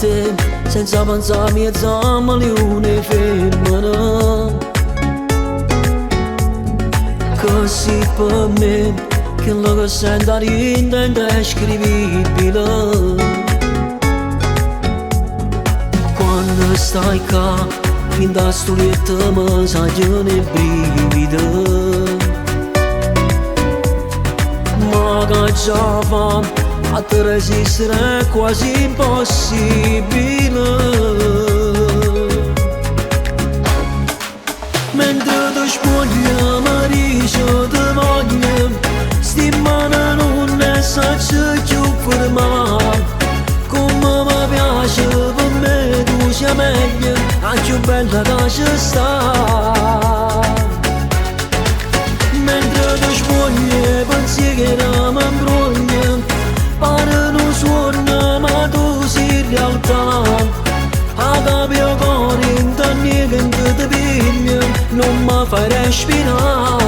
te, senza pensare mezza milione fermano. Così per me, che lo che sento dentro è indescrivibile. Quando stai qua, in da studietta mi sa già ne brivida. Ma che già fa, a te resistere è quasi impossibile. Mentre ti spoglia mi dice ti voglio, sti mani non ne saccio più fermare. Come mi piace per me tu sia meglio, anche più bella che ci sta. Mentre ti spoglia pensieri mi imbroglia, pare non suona ma tu sei realtà. A capio cuore in tanti che ti piglia, non mi fai respirare.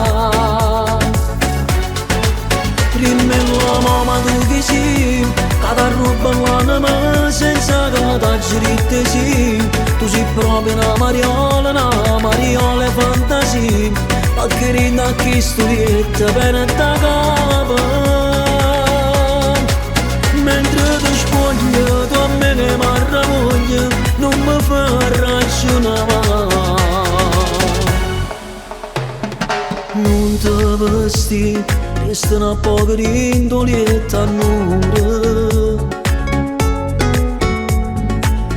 Rimmelo ma tu chi sei, che ti ruba l'anima senza che ti giritte sì. Tu sei proprio una mariola fantasia, perché rinda chi studietta per te capa. Mentre ti spoglia tu a me ne marravoglia, non mi fa ragionare. Non ti vesti, resta una poca rindolietta a nure.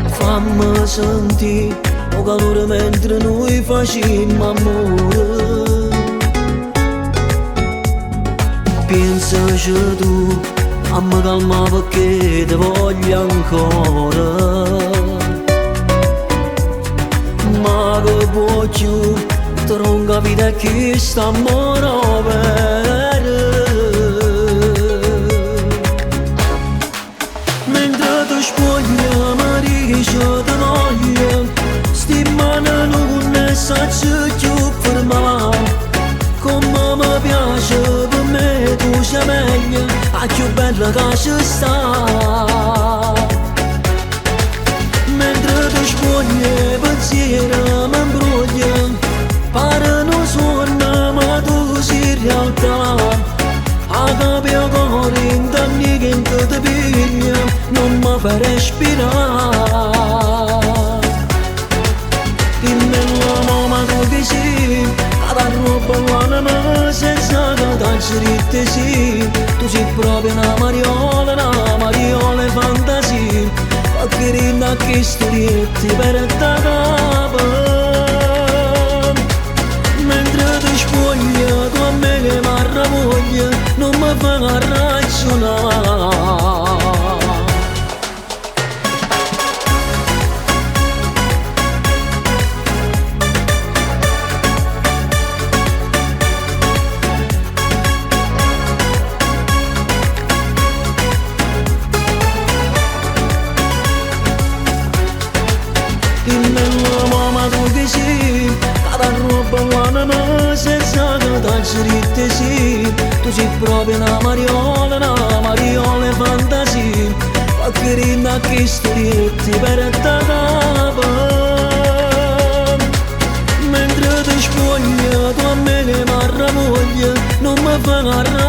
Fammi sentire il calore mentre noi facciamo amore. Pensaci tu, a me calma perché ti voglio ancora. Ma che vuoi più, ti non capite chi sta a muovere. Mentre ti spoglia mi dice ti voglio, sti mani non ne saccio più fermare. Come mi piace per me tu sia meglio, anche più bella che ci sta. Mentre ti spoglia pensieri mi imbroglia, pare non suona ma tu sei realtà. A capio cuore in tanti che ti piglia, non mi fai respirare. Dimmelo ma tu chi sei, che ti ruba l'anima senza che ti giritte sì. Tu sei proprio una mariola fantasia, perché rinda chi studietti per te capa. Mentre ti spoglia tu a me che marravoglia, non mi fa ragionare. Dimmelo ma tu chi sei, che ti ruba l'anima senza che ti giritte sì. Tu sei proprio una mariola fantasia, perché rinda chi studietti per te capa. Mentre ti spoglia tu a me che marravoglia, non mi fa ragionare.